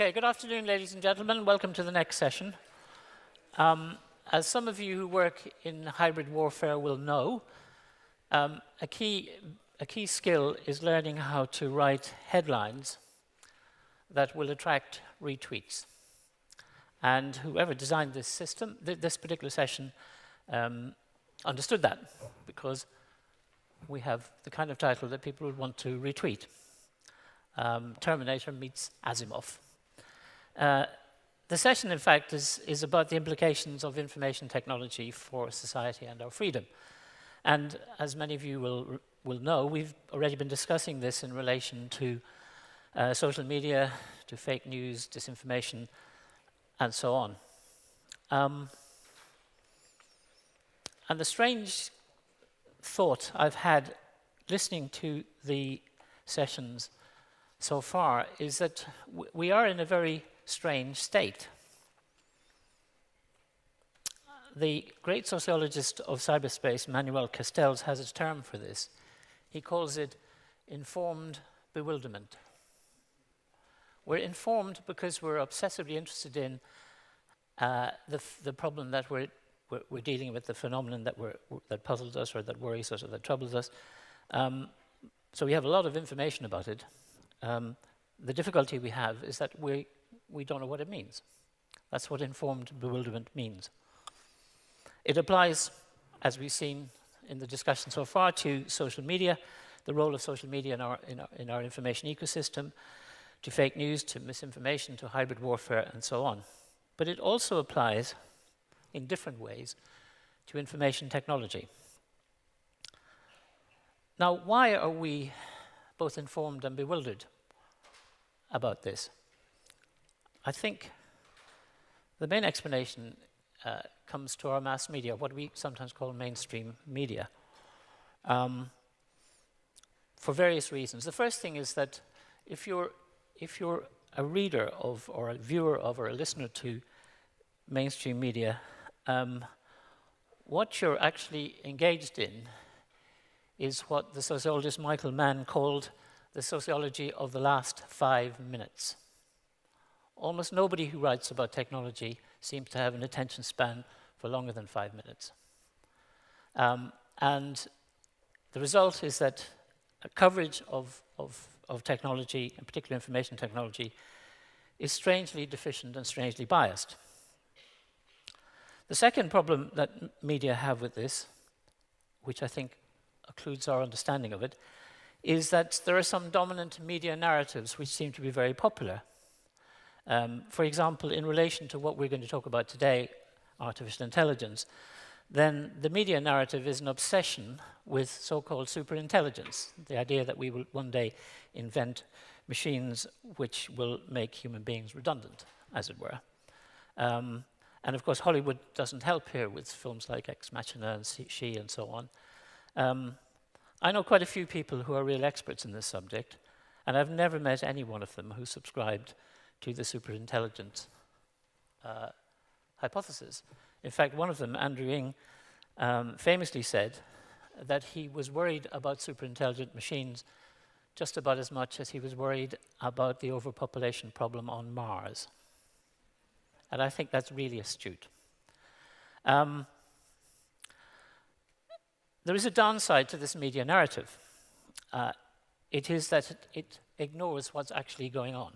Okay, good afternoon, ladies and gentlemen. Welcome to the next session. As some of you who work in hybrid warfare will know, a key skill is learning how to write headlines that will attract retweets. And whoever designed this system, this particular session, understood that, because we have the kind of title that people would want to retweet. Terminator meets Asimov. The session, in fact, is about the implications of information technology for society and our freedom. And as many of you will know, we've already been discussing this in relation to social media, to fake news, disinformation, and so on. And the strange thought I've had listening to the sessions so far is that we are in a very strange state. The great sociologist of cyberspace, Manuel Castells, has a term for this. He calls it informed bewilderment. We're informed because we're obsessively interested in the problem that we're dealing with, the phenomenon that puzzles us or that worries us or that troubles us. So we have a lot of information about it. The difficulty we have is that we don't know what it means. That's what informed bewilderment means. It applies, as we've seen in the discussion so far, to social media, the role of social media in our information ecosystem, to fake news, to misinformation, to hybrid warfare, and so on. But it also applies in different ways to information technology. Now, why are we both informed and bewildered about this? I think the main explanation comes to our mass media, what we sometimes call mainstream media, for various reasons. The first thing is that if you're a reader of, or a viewer of, or a listener to mainstream media, what you're actually engaged in is what the sociologist Michael Mann called the sociology of the last 5 minutes. Almost nobody who writes about technology seems to have an attention span for longer than 5 minutes. And the result is that coverage of technology, in particular information technology, is strangely deficient and strangely biased. The second problem that media have with this, which I think occludes our understanding of it, is that there are some dominant media narratives which seem to be very popular. For example, in relation to what we're going to talk about today, artificial intelligence, then the media narrative is an obsession with so-called superintelligence, the idea that we will one day invent machines which will make human beings redundant, as it were. And of course, Hollywood doesn't help here with films like Ex Machina and She and so on. I know quite a few people who are real experts in this subject, and I've never met any one of them who subscribed to the superintelligent hypothesis. In fact, one of them, Andrew Ng, famously said that he was worried about superintelligent machines just about as much as he was worried about the overpopulation problem on Mars. And I think that's really astute. There is a downside to this media narrative. It is that it ignores what's actually going on.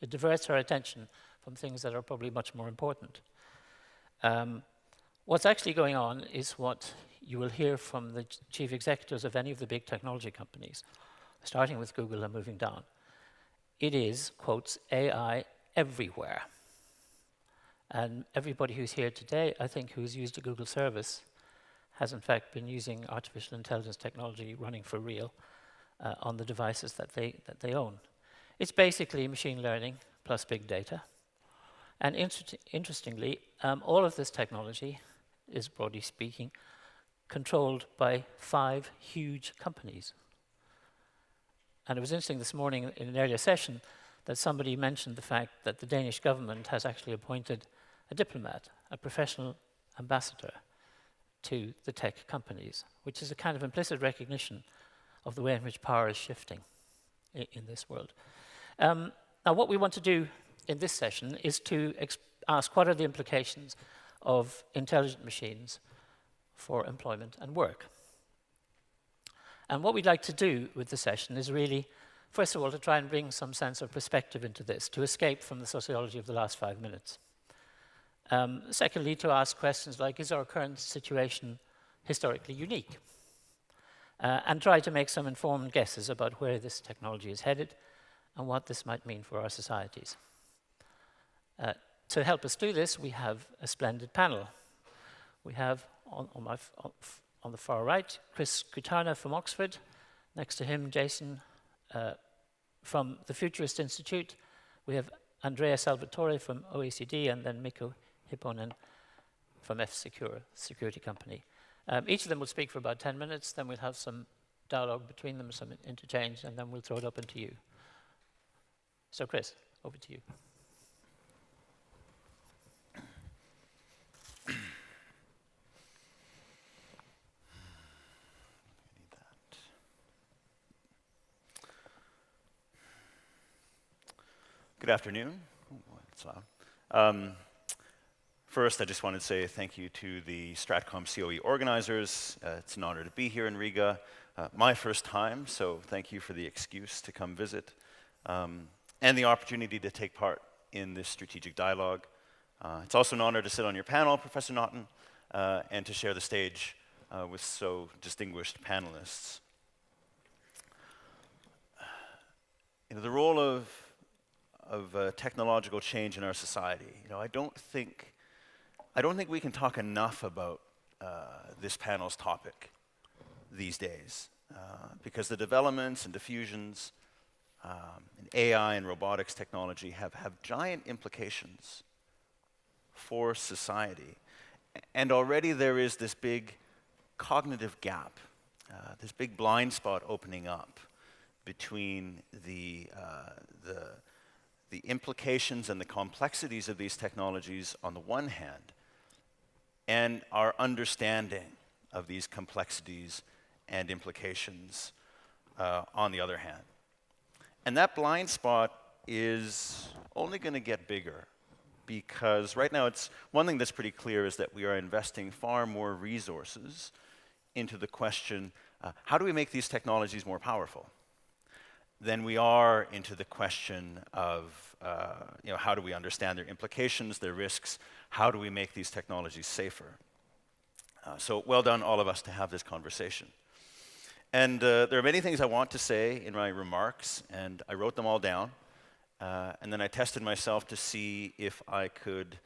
It diverts our attention from things that are probably much more important. What's actually going on is what you will hear from the chief executives of any of the big technology companies, starting with Google and moving down. It is, quotes, AI everywhere. And everybody who's here today, I think, who's used a Google service has in fact been using artificial intelligence technology running for real on the devices that they own. It's basically machine learning plus big data. And interestingly, all of this technology is, broadly speaking, controlled by 5 huge companies. And it was interesting this morning in an earlier session that somebody mentioned the fact that the Danish government has actually appointed a diplomat, a professional ambassador to the tech companies, which is a kind of implicit recognition of the way in which power is shifting in this world. Now, what we want to do in this session is to ask what are the implications of intelligent machines for employment and work. And what we'd like to do with the session is really, first of all, to try and bring some sense of perspective into this, to escape from the sociology of the last 5 minutes. Secondly, to ask questions like, is our current situation historically unique? And try to make some informed guesses about where this technology is headed and what this might mean for our societies. To help us do this, we have a splendid panel. We have, on the far right, Chris Kutarna from Oxford. Next to him, Jason from the Futurist Institute. We have Andrea Salvatori from OECD, and then Mikko Hyppönen from F-Secure, security company. Each of them will speak for about 10 minutes, then we'll have some dialogue between them, some interchange, and then we'll throw it open to you. So Chris, over to you. Good afternoon. Oh, that's loud. First, I just wanted to say thank you to the StratCom COE organizers. It's an honor to be here in Riga. My first time, so thank you for the excuse to come visit and the opportunity to take part in this strategic dialogue. It's also an honor to sit on your panel, Professor Naughton, and to share the stage with so distinguished panelists. You know, the role of technological change in our society. You know, I don't think we can talk enough about this panel's topic these days, because the developments and diffusions in AI and robotics technology have giant implications for society. And already there is this big cognitive gap, this big blind spot opening up between the implications and the complexities of these technologies on the one hand, and our understanding of these complexities and implications on the other hand. And that blind spot is only going to get bigger, because right now it's one thing that's pretty clear is that we are investing far more resources into the question, how do we make these technologies more powerful, than we are into the question of you know, how do we understand their implications, their risks, how do we make these technologies safer. So well done, all of us, to have this conversation. And there are many things I want to say in my remarks, and I wrote them all down, and then I tested myself to see if I could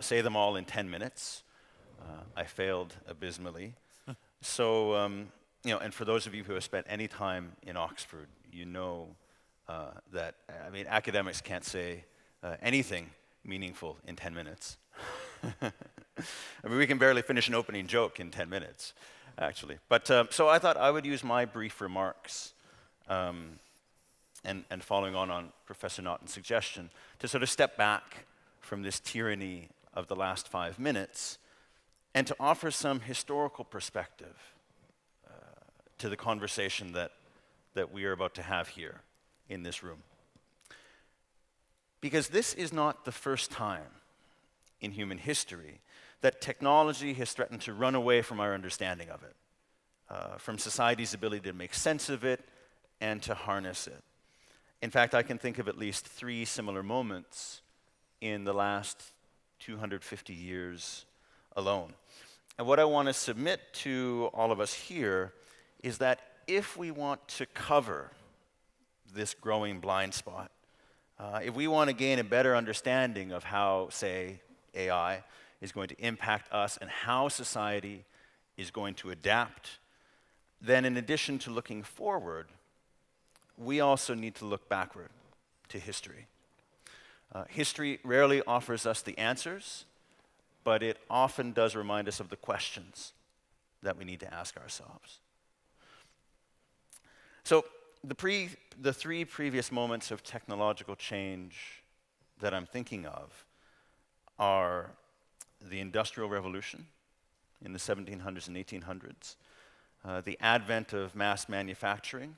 say them all in 10 minutes. I failed abysmally. So, you know, and for those of you who have spent any time in Oxford, you know that, I mean, academics can't say anything meaningful in 10 minutes. I mean, we can barely finish an opening joke in 10 minutes, actually. But so I thought I would use my brief remarks, and following on Professor Naughton's suggestion, to sort of step back from this tyranny of the last 5 minutes and to offer some historical perspective to the conversation that we are about to have here in this room. Because this is not the first time in human history that technology has threatened to run away from our understanding of it, from society's ability to make sense of it and to harness it. In fact, I can think of at least 3 similar moments in the last 250 years alone. And what I want to submit to all of us here is that if we want to cover this growing blind spot, if we want to gain a better understanding of how, say, AI is going to impact us and how society is going to adapt, then in addition to looking forward, we also need to look backward to history. History rarely offers us the answers, but it often does remind us of the questions that we need to ask ourselves. So the 3 previous moments of technological change that I'm thinking of are the Industrial Revolution in the 1700s and 1800s, the advent of mass manufacturing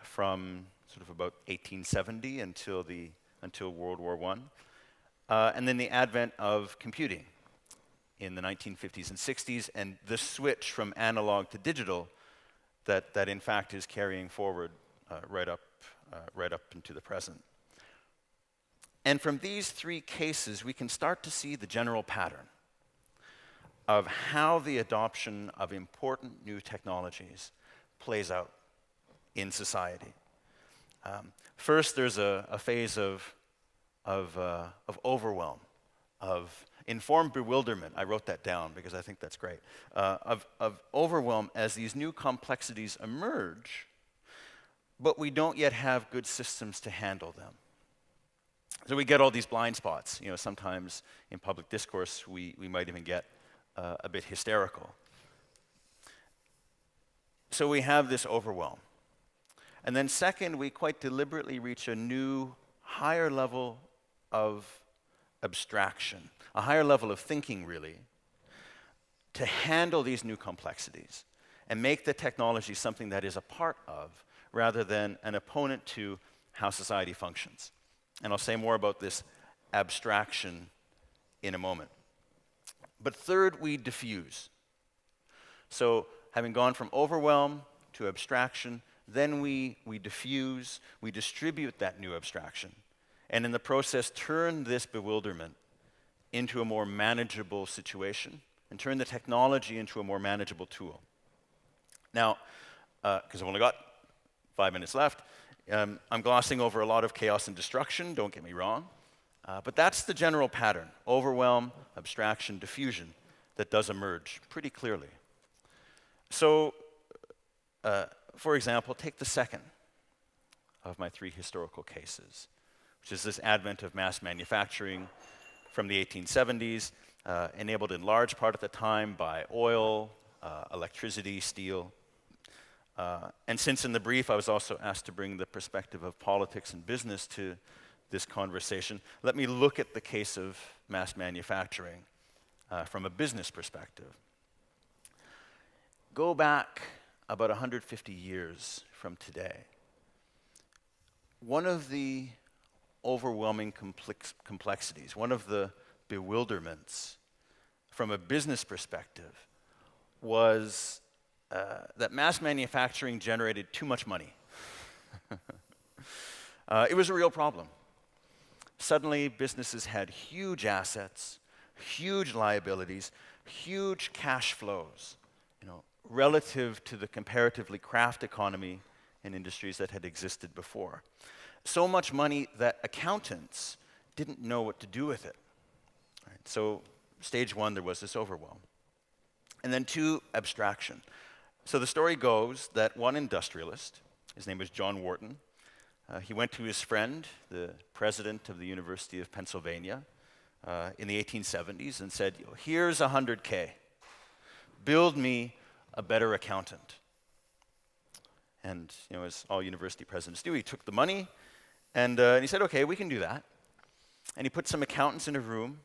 from sort of about 1870 until the until World War I, and then the advent of computing in the 1950s and 60s, and the switch from analog to digital that in fact is carrying forward right up into the present. And from these three cases, we can start to see the general pattern of how the adoption of important new technologies plays out in society. First, there's a phase of overwhelm, of informed bewilderment. I wrote that down because I think that's great. Of overwhelm as these new complexities emerge, but we don't yet have good systems to handle them. So we get all these blind spots. You know, sometimes in public discourse, we might even get a bit hysterical. So we have this overwhelm. And then second, we quite deliberately reach a new, higher level of abstraction, a higher level of thinking, really, to handle these new complexities and make the technology something that is a part of, rather than an opponent to how society functions. And I'll say more about this abstraction in a moment. But third, we diffuse. So having gone from overwhelm to abstraction, then we diffuse, we distribute that new abstraction, and in the process turn this bewilderment into a more manageable situation and turn the technology into a more manageable tool. Now, because I've only got 5 minutes left, I'm glossing over a lot of chaos and destruction, don't get me wrong, but that's the general pattern: overwhelm, abstraction, diffusion, that does emerge pretty clearly. So, for example, take the second of my three historical cases, which is this advent of mass manufacturing from the 1870s, enabled in large part at the time by oil, electricity, steel. And since in the brief I was also asked to bring the perspective of politics and business to this conversation, let me look at the case of mass manufacturing from a business perspective. Go back about 150 years from today. One of the overwhelming complexities, one of the bewilderments from a business perspective was that mass manufacturing generated too much money. It was a real problem. Suddenly, businesses had huge assets, huge liabilities, huge cash flows, relative to the comparatively craft economy and industries that had existed before. So much money that accountants didn't know what to do with it. Right? So stage one, there was this overwhelm. And then two, abstraction. So the story goes that one industrialist, his name was John Wharton, he went to his friend, the president of the University of Pennsylvania, in the 1870s and said, here's $100K. Build me a better accountant. And as all university presidents do, he took the money and he said, okay, we can do that. And he put some accountants in a room,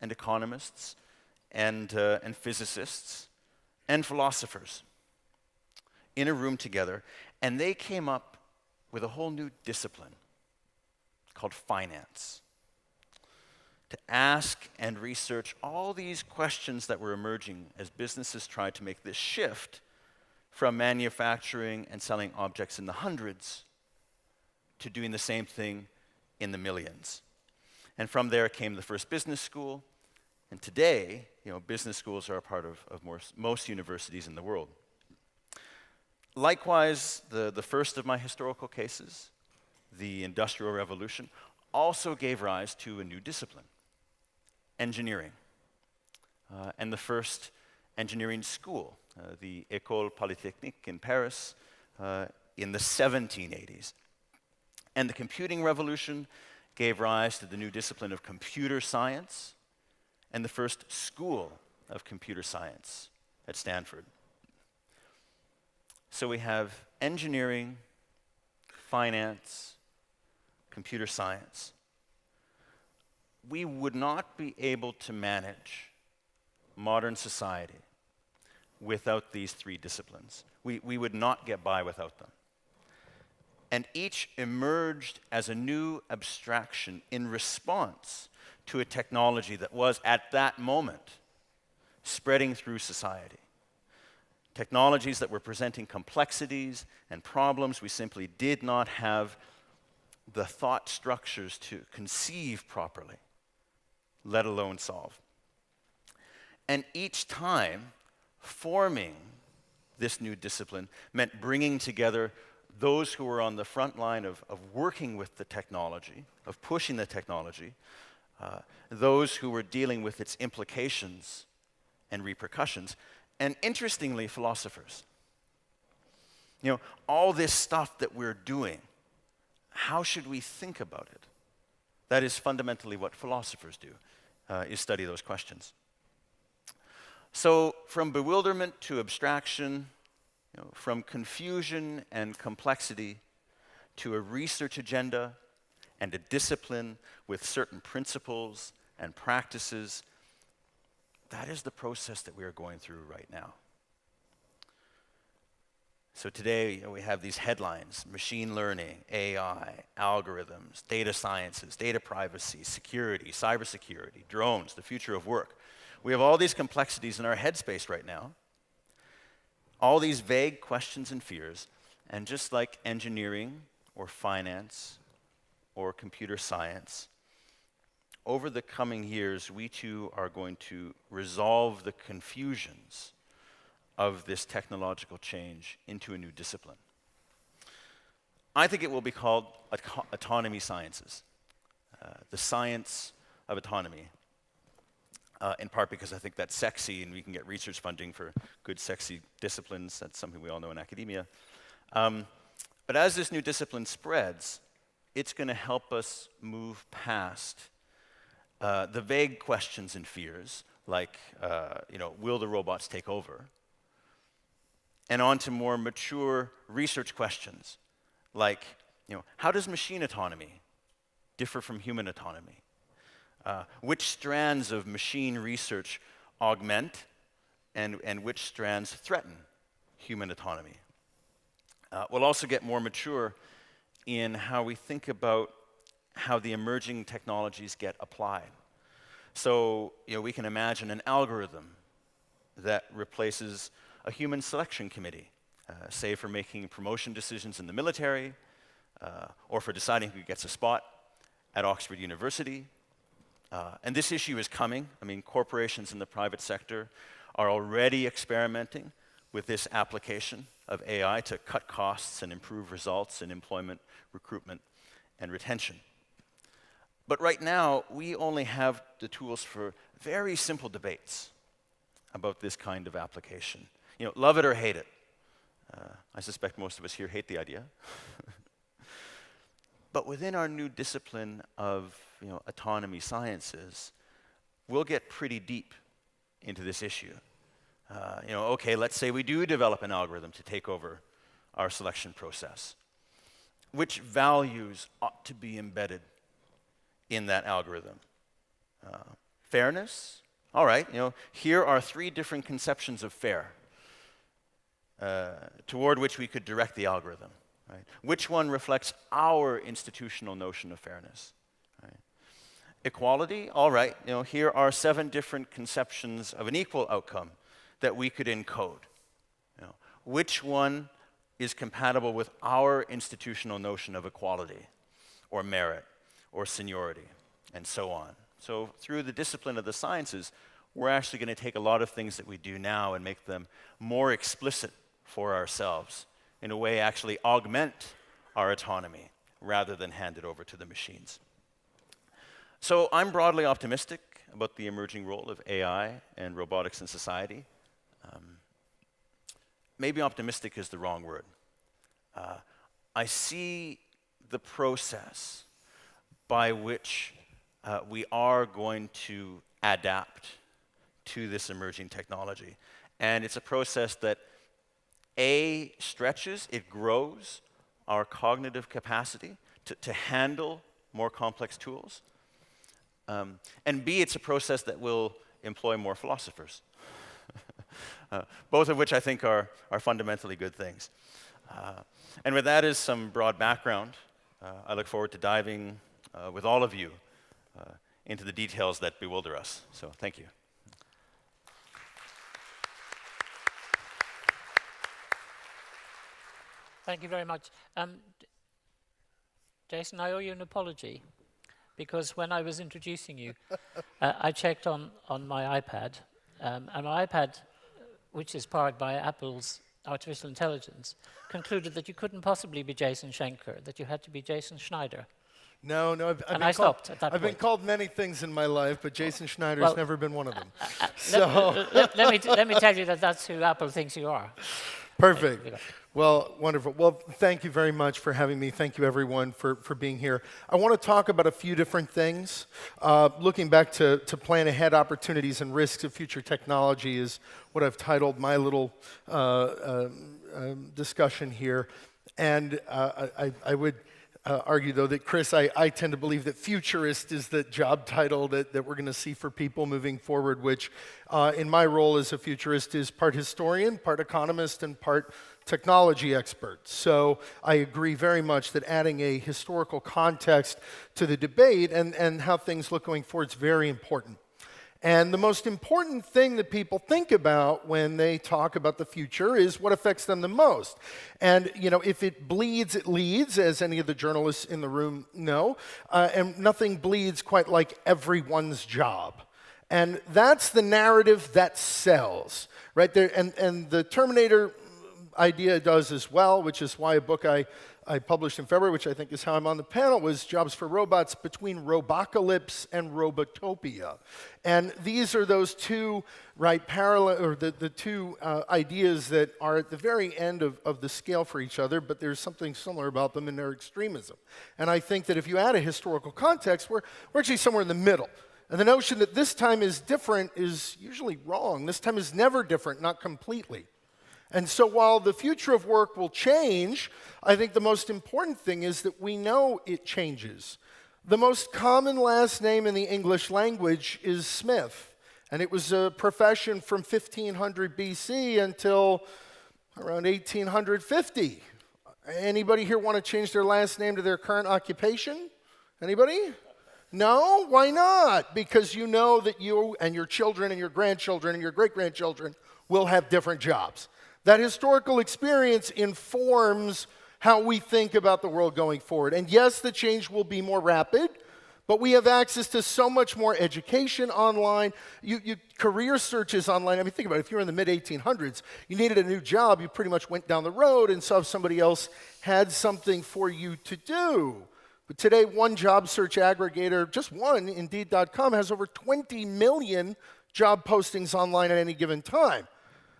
and economists, and physicists, and philosophers in a room together, and they came up with a whole new discipline called finance, to ask and research all these questions that were emerging as businesses tried to make this shift from manufacturing and selling objects in the hundreds to doing the same thing in the millions. And from there came the first business school, and today, business schools are a part of most universities in the world. Likewise, the first of my historical cases, the Industrial Revolution, also gave rise to a new discipline: engineering. And the first engineering school, the École Polytechnique in Paris, in the 1780s. And the computing revolution gave rise to the new discipline of computer science and the first school of computer science at Stanford. So we have engineering, finance, computer science. We would not be able to manage modern society without these three disciplines. We would not get by without them. and each emerged as a new abstraction in response to a technology that was, at that moment, spreading through society. Technologies that were presenting complexities and problems we simply did not have the thought structures to conceive properly, let alone solve. And each time, forming this new discipline meant bringing together those who were on the front line of working with the technology, of pushing the technology, those who were dealing with its implications and repercussions, and interestingly, philosophers. You know, all this stuff that we're doing, how should we think about it? That is fundamentally what philosophers do, is study those questions. So from bewilderment to abstraction, you know, from confusion and complexity to a research agenda and a discipline with certain principles and practices, that is the process that we are going through right now. So today, you know, we have these headlines: machine learning, AI, algorithms, data sciences, data privacy, security, cybersecurity, drones, the future of work. We have all these complexities in our headspace right now, all these vague questions and fears, and just like engineering or finance or computer science, over the coming years, we too are going to resolve the confusions of this technological change into a new discipline. I think it will be called autonomy sciences, the science of autonomy, in part because I think that's sexy and we can get research funding for good, sexy disciplines. That's something we all know in academia. But as this new discipline spreads, it's going to help us move past the vague questions and fears, like, will the robots take over? And on to more mature research questions, like, how does machine autonomy differ from human autonomy? Which strands of machine research augment and which strands threaten human autonomy? We'll also get more mature in how we think about how the emerging technologies get applied. So, we can imagine an algorithm that replaces a human selection committee, say for making promotion decisions in the military, or for deciding who gets a spot at Oxford University. And this issue is coming. I mean, corporations in the private sector are already experimenting with this application of AI to cut costs and improve results in employment, recruitment, and retention. But right now, we only have the tools for very simple debates about this kind of application. Love it or hate it. I suspect most of us here hate the idea. But within our new discipline of autonomy sciences, we'll get pretty deep into this issue. Okay, let's say we do develop an algorithm to take over our selection process. Which values ought to be embedded in that algorithm? Fairness? All right, here are 3 different conceptions of fair toward which we could direct the algorithm. Right? Which one reflects our institutional notion of fairness? Right? Equality? All right, here are 7 different conceptions of an equal outcome that we could encode. Which one is compatible with our institutional notion of equality, or merit, or seniority, and so on. So through the discipline of the sciences, we're actually going to take a lot of things that we do now and make them more explicit for ourselves, in a way actually augment our autonomy rather than hand it over to the machines. So I'm broadly optimistic about the emerging role of AI and robotics in society. Maybe optimistic is the wrong word. I see the process by which we are going to adapt to this emerging technology. And it's a process that stretches, it grows our cognitive capacity to handle more complex tools. And B, it's a process that will employ more philosophers, both of which I think are fundamentally good things. And with that as some broad background, I look forward to diving with all of you into the details that bewilder us. So thank you. Thank you very much. Jason, I owe you an apology, because when I was introducing you, I checked on my iPad, and my iPad, which is powered by Apple's artificial intelligence, concluded that you couldn't possibly be Jason Schenker, that you had to be Jason Schneider. No, I stopped at that I've point. been called many things in my life, but Jason Schneider's Well, never been one of them. Let me tell you that that's who Apple thinks you are. Perfect. Well, wonderful. Well, thank you very much for having me. Thank you, everyone, for being here. I want to talk about a few different things. Looking back to plan ahead opportunities and risks of future technology is what I've titled my little discussion here. And I would argue, though, that, Chris, I tend to believe that Futurist is the job title that we're going to see for people moving forward, which in my role as a futurist is part historian, part economist, and part technology expert. So I agree very much that adding a historical context to the debate and how things look going forward is very important. And the most important thing that people think about when they talk about the future is what affects them the most. And, you know, if it bleeds, it leads, as any of the journalists in the room know. And nothing bleeds quite like everyone's job. And that's the narrative that sells, right there. And the Terminator idea does as well, which is why a book I published in February, which I think is how I'm on the panel, was Jobs for Robots Between Robocalypse and Robotopia. And these are those two, right, parallel, or the two ideas that are at the very end of the scale for each other, but there's something similar about them in their extremism. And I think that if you add a historical context, we're actually somewhere in the middle. And the notion that this time is different is usually wrong. This time is never different, not completely. And so while the future of work will change, I think the most important thing is that we know it changes. The most common last name in the English language is Smith, and it was a profession from 1500 BC until around 1850. Anybody here want to change their last name to their current occupation? Anybody? No? Why not? Because you know that you and your children and your grandchildren and your great-grandchildren will have different jobs. That historical experience informs how we think about the world going forward. And yes, the change will be more rapid, but we have access to so much more education online, career searches online. I mean, think about it. If you're in the mid-1800s, you needed a new job, you pretty much went down the road and saw if somebody else had something for you to do. But today, one job search aggregator, just one, Indeed.com, has over 20 million job postings online at any given time.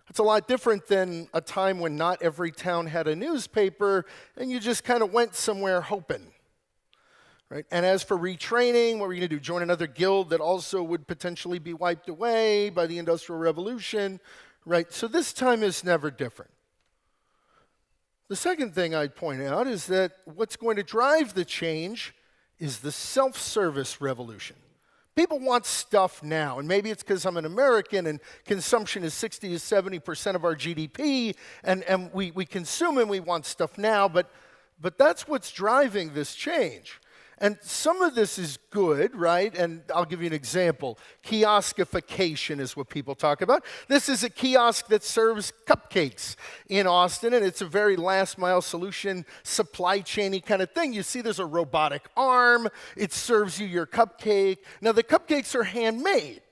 It's a lot different than a time when not every town had a newspaper and you just kind of went somewhere hoping, right? And as for retraining, what were you going to do? Join another guild that also would potentially be wiped away by the Industrial Revolution, right? So this time is never different. The second thing I'd point out is that what's going to drive the change is the self-service revolution. People want stuff now, and maybe it's because I'm an American and consumption is 60 to 70% of our GDP, and we consume and we want stuff now, but that's what's driving this change. And some of this is good, right? And I'll give you an example. Kioskification is what people talk about. This is a kiosk that serves cupcakes in Austin, and it's a very last-mile solution, supply chain-y kind of thing. You see there's a robotic arm. It serves you your cupcake. Now, the cupcakes are handmade.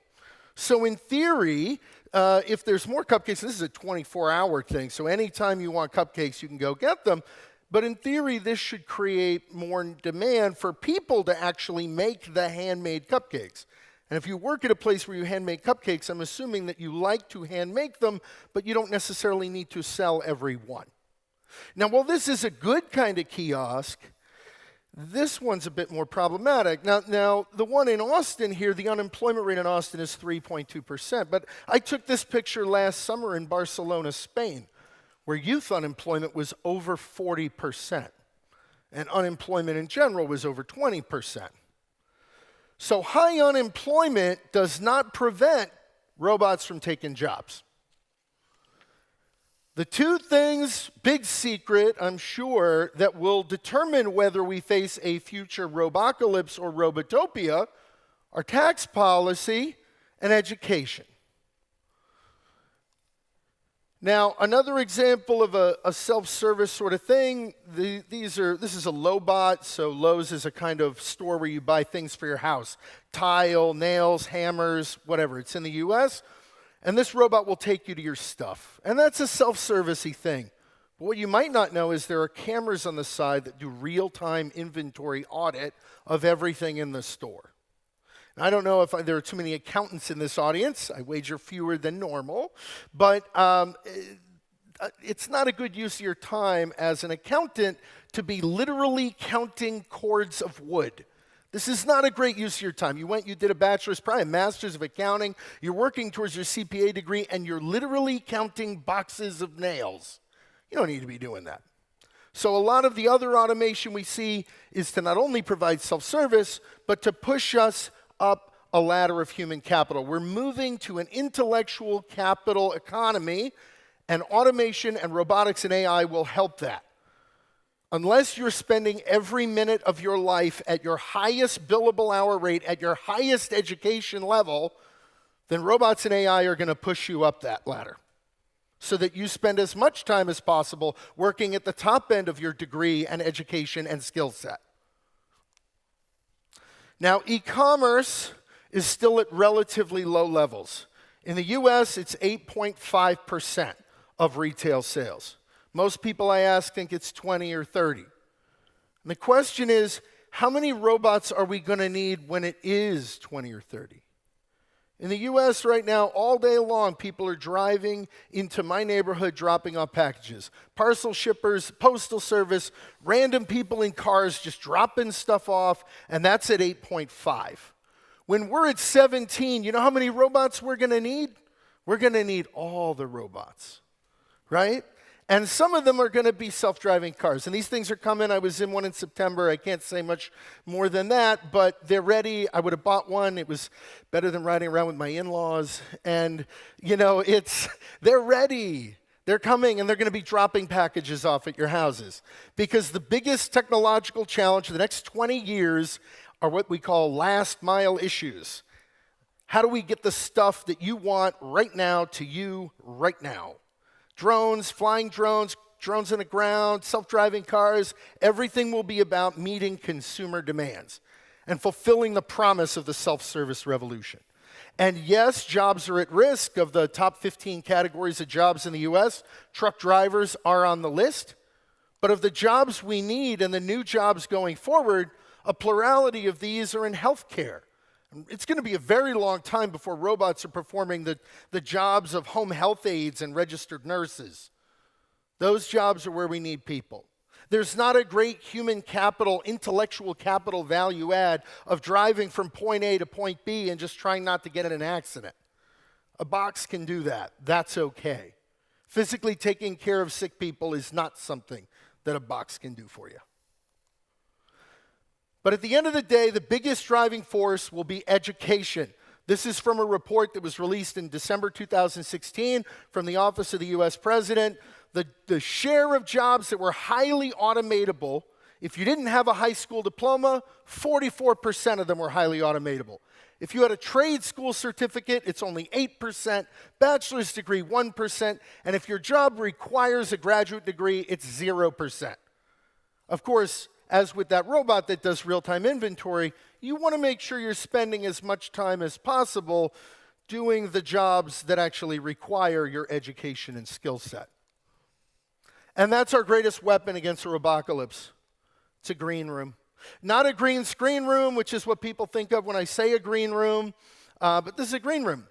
So in theory, if there's more cupcakes, this is a 24-hour thing, so anytime you want cupcakes, you can go get them. But in theory, this should create more demand for people to actually make the handmade cupcakes. And if you work at a place where you hand make cupcakes, I'm assuming that you like to hand make them, but you don't necessarily need to sell every one. Now, while this is a good kind of kiosk, this one's a bit more problematic. Now, the one in Austin here, the unemployment rate in Austin is 3.2%. But I took this picture last summer in Barcelona, Spain, where youth unemployment was over 40%, and unemployment in general was over 20%. So high unemployment does not prevent robots from taking jobs. The two things, big secret, I'm sure, that will determine whether we face a future robocalypse or robotopia are tax policy and education. Now, another example of a self-service sort of thing, this is a Lobot, so Lowe's is a kind of store where you buy things for your house. Tile, nails, hammers, whatever. It's in the US. And this robot will take you to your stuff. And that's a self-servicey thing. But what you might not know is there are cameras on the side that do real-time inventory audit of everything in the store. And I don't know if there are too many accountants in this audience. I wager fewer than normal. But it's not a good use of your time as an accountant to be literally counting cords of wood. This is not a great use of your time. You did a bachelor's, probably a master's of accounting. You're working towards your CPA degree, and you're literally counting boxes of nails. You don't need to be doing that. So a lot of the other automation we see is to not only provide self-service, but to push us up a ladder of human capital. We're moving to an intellectual capital economy, and automation and robotics and AI will help that. Unless you're spending every minute of your life at your highest billable hour rate, at your highest education level, then robots and AI are going to push you up that ladder so that you spend as much time as possible working at the top end of your degree and education and skill set. Now, e-commerce is still at relatively low levels. In the US, it's 8.5% of retail sales. Most people I ask think it's 20 or 30. And the question is, how many robots are we going to need when it is 20 or 30? In the US right now, all day long, people are driving into my neighborhood dropping off packages. Parcel shippers, postal service, random people in cars just dropping stuff off, and that's at 8.5. When we're at 17, you know how many robots we're going to need? We're going to need all the robots, right? And some of them are going to be self-driving cars. And these things are coming. I was in one in September. I can't say much more than that, but they're ready. I would have bought one. It was better than riding around with my in-laws. And, you know, they're ready. They're coming, and they're going to be dropping packages off at your houses. Because the biggest technological challenge for the next 20 years are what we call last-mile issues. How do we get the stuff that you want right now to you right now? Drones, flying drones, drones on the ground, self-driving cars, everything will be about meeting consumer demands and fulfilling the promise of the self-service revolution. And yes, jobs are at risk. Of the top 15 categories of jobs in the US, truck drivers are on the list. But of the jobs we need and the new jobs going forward, a plurality of these are in healthcare. It's going to be a very long time before robots are performing the jobs of home health aides and registered nurses. Those jobs are where we need people. There's not a great human capital, intellectual capital value add of driving from point A to point B and just trying not to get in an accident. A box can do that. That's okay. Physically taking care of sick people is not something that a box can do for you. But at the end of the day, the biggest driving force will be education. This is from a report that was released in December 2016 from the Office of the US President. The share of jobs that were highly automatable, if you didn't have a high school diploma, 44% of them were highly automatable. If you had a trade school certificate, it's only 8%, bachelor's degree, 1%, and if your job requires a graduate degree, it's 0%. Of course, as with that robot that does real-time inventory, you want to make sure you're spending as much time as possible doing the jobs that actually require your education and skill set. And that's our greatest weapon against a robocalypse. It's a green room. Not a green screen room, which is what people think of when I say a green room, but this is a green room.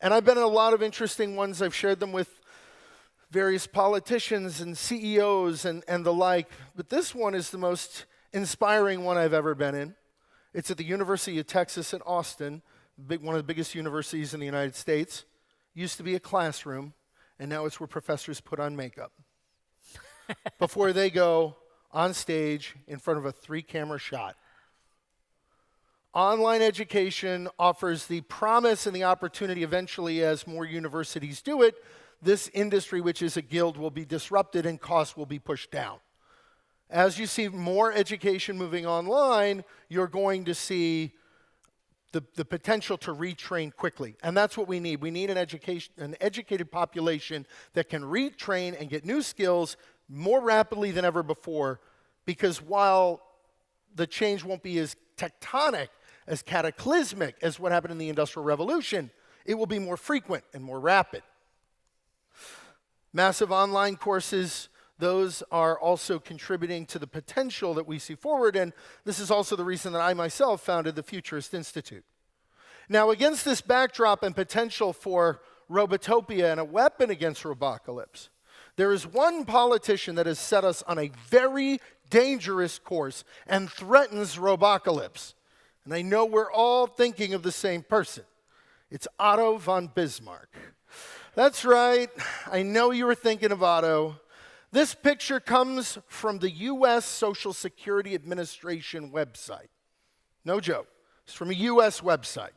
And I've been in a lot of interesting ones. I've shared them with various politicians and CEOs and the like, but this one is the most inspiring one I've ever been in. It's at the University of Texas at Austin, one of the biggest universities in the United States. Used to be a classroom, and now it's where professors put on makeup before they go on stage in front of a 3-camera shot. Online education offers the promise and the opportunity eventually, as more universities do it, this industry, which is a guild, will be disrupted and costs will be pushed down. As you see more education moving online, you're going to see the potential to retrain quickly. And that's what we need. We need an educated population that can retrain and get new skills more rapidly than ever before, because while the change won't be as tectonic, as cataclysmic as what happened in the Industrial Revolution, it will be more frequent and more rapid. Massive online courses, those are also contributing to the potential that we see forward, and this is also the reason that I myself founded the Futurist Institute. Now, against this backdrop and potential for robotopia and a weapon against robocalypse, there is one politician that has set us on a very dangerous course and threatens robocalypse. And I know we're all thinking of the same person. It's Otto von Bismarck. That's right, I know you were thinking of Otto. This picture comes from the US Social Security Administration website. No joke, it's from a US website.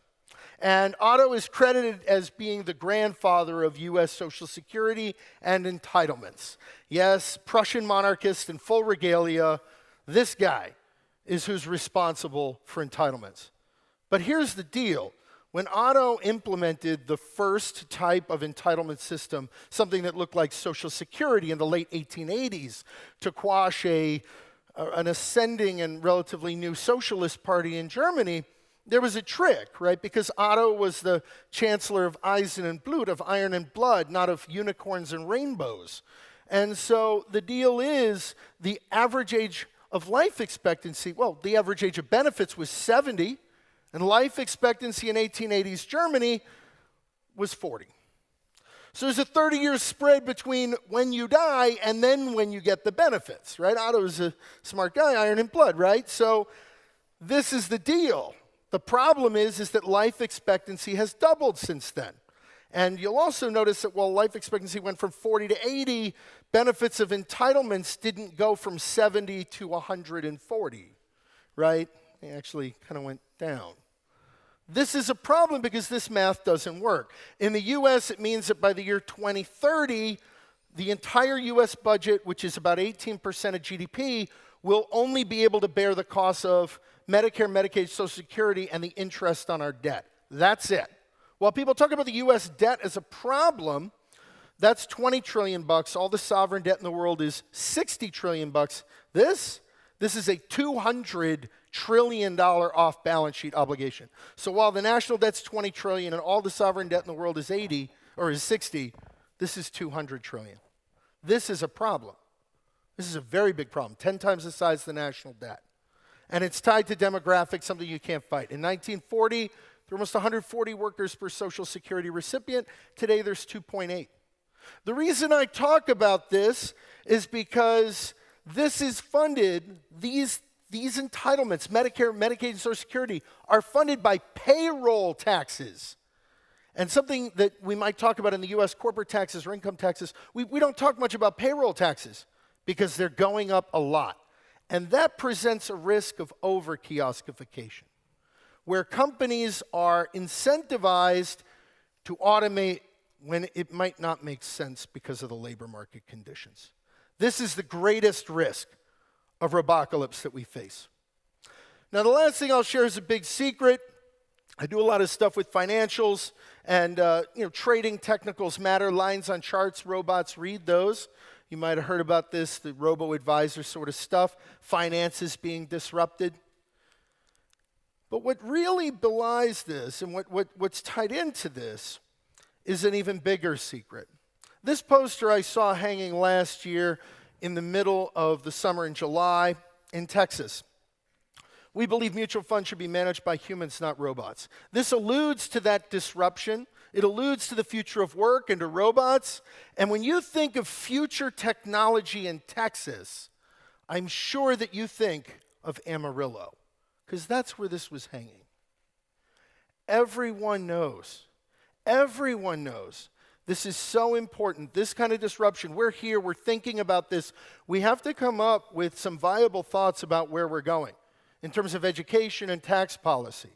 And Otto is credited as being the grandfather of US Social Security and entitlements. Yes, Prussian monarchist in full regalia, this guy is who's responsible for entitlements. But here's the deal. When Otto implemented the first type of entitlement system, something that looked like Social Security in the late 1880s, to quash an ascending and relatively new socialist party in Germany, there was a trick, right? Because Otto was the chancellor of Eisen and Blut, of iron and blood, not of unicorns and rainbows. And so the deal is the average age of life expectancy, well, the average age of benefits was 70, and life expectancy in 1880s Germany was 40. So there's a 30-year spread between when you die and then when you get the benefits, right? Otto's a smart guy, iron and blood, right? So this is the deal. The problem is that life expectancy has doubled since then. And you'll also notice that while life expectancy went from 40 to 80, benefits of entitlements didn't go from 70 to 140, right? They actually kind of went down. This is a problem because this math doesn't work. In the US, it means that by the year 2030, the entire US budget, which is about 18% of GDP, will only be able to bear the costs of Medicare, Medicaid, Social Security, and the interest on our debt. That's it. While people talk about the US debt as a problem, that's 20 trillion bucks. All the sovereign debt in the world is 60 trillion bucks. This is a $200 trillion off-balance sheet obligation. So while the national debt's 20 trillion and all the sovereign debt in the world is 80 or is 60, this is 200 trillion. This is a problem. This is a very big problem, 10 times the size of the national debt. And it's tied to demographics, something you can't fight. In 1940, there were almost 140 workers per Social Security recipient. Today, there's 2.8. The reason I talk about this is because this is funded, these entitlements, Medicare, Medicaid, and Social Security, are funded by payroll taxes. And something that we might talk about in the US, corporate taxes or income taxes, we don't talk much about payroll taxes because they're going up a lot. And that presents a risk of over-kioscification, where companies are incentivized to automate when it might not make sense because of the labor market conditions. This is the greatest risk of robocalypse that we face. Now, the last thing I'll share is a big secret. I do a lot of stuff with financials, and trading technicals matter, lines on charts, robots read those. You might have heard about this, the Roboadvisor sort of stuff, finances being disrupted. But what really belies this, and what's tied into this, is an even bigger secret. This poster I saw hanging last year in the middle of the summer in July in Texas. We believe mutual funds should be managed by humans, not robots. This alludes to that disruption. It alludes to the future of work and to robots. And when you think of future technology in Texas, I'm sure that you think of Amarillo, because that's where this was hanging. Everyone knows. Everyone knows. This is so important, this kind of disruption. We're here, we're thinking about this. We have to come up with some viable thoughts about where we're going in terms of education and tax policy.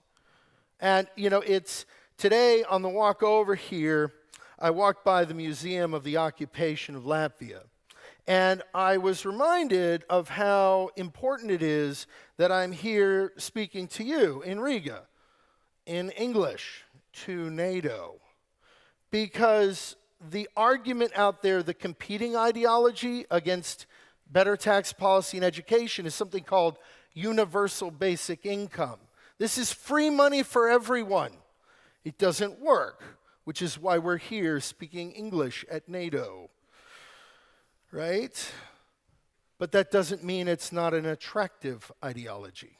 And, it's today on the walk over here, I walked by the Museum of the Occupation of Latvia, and I was reminded of how important it is that I'm here speaking to you in Riga, in English, to NATO. Because the argument out there, the competing ideology against better tax policy and education is something called universal basic income. This is free money for everyone. It doesn't work, which is why we're here speaking English at NATO, right? But that doesn't mean it's not an attractive ideology,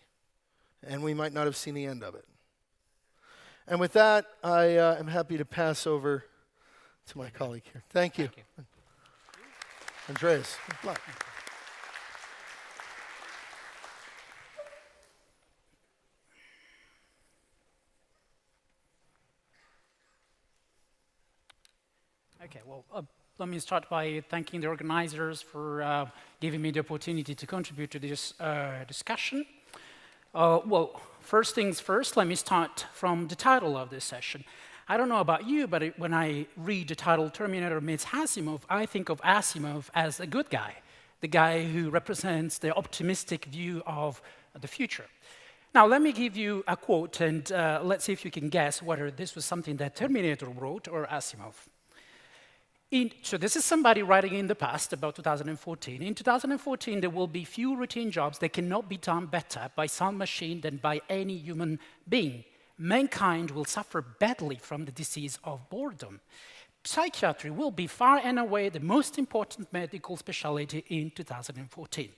and we might not have seen the end of it. And with that, I am happy to pass over to my colleague here. Thank you. Andreas, good luck. Okay, well, let me start by thanking the organizers for giving me the opportunity to contribute to this discussion. Well, first things first, let me start from the title of this session. I don't know about you, but when I read the title Terminator meets Asimov, I think of Asimov as a good guy, the guy who represents the optimistic view of the future. Now, let me give you a quote, and let's see if you can guess whether this was something that Terminator wrote or Asimov. So this is somebody writing in the past, about 2014. In 2014, there will be few routine jobs that cannot be done better by some machine than by any human being. Mankind will suffer badly from the disease of boredom. Psychiatry will be far and away the most important medical specialty in 2014.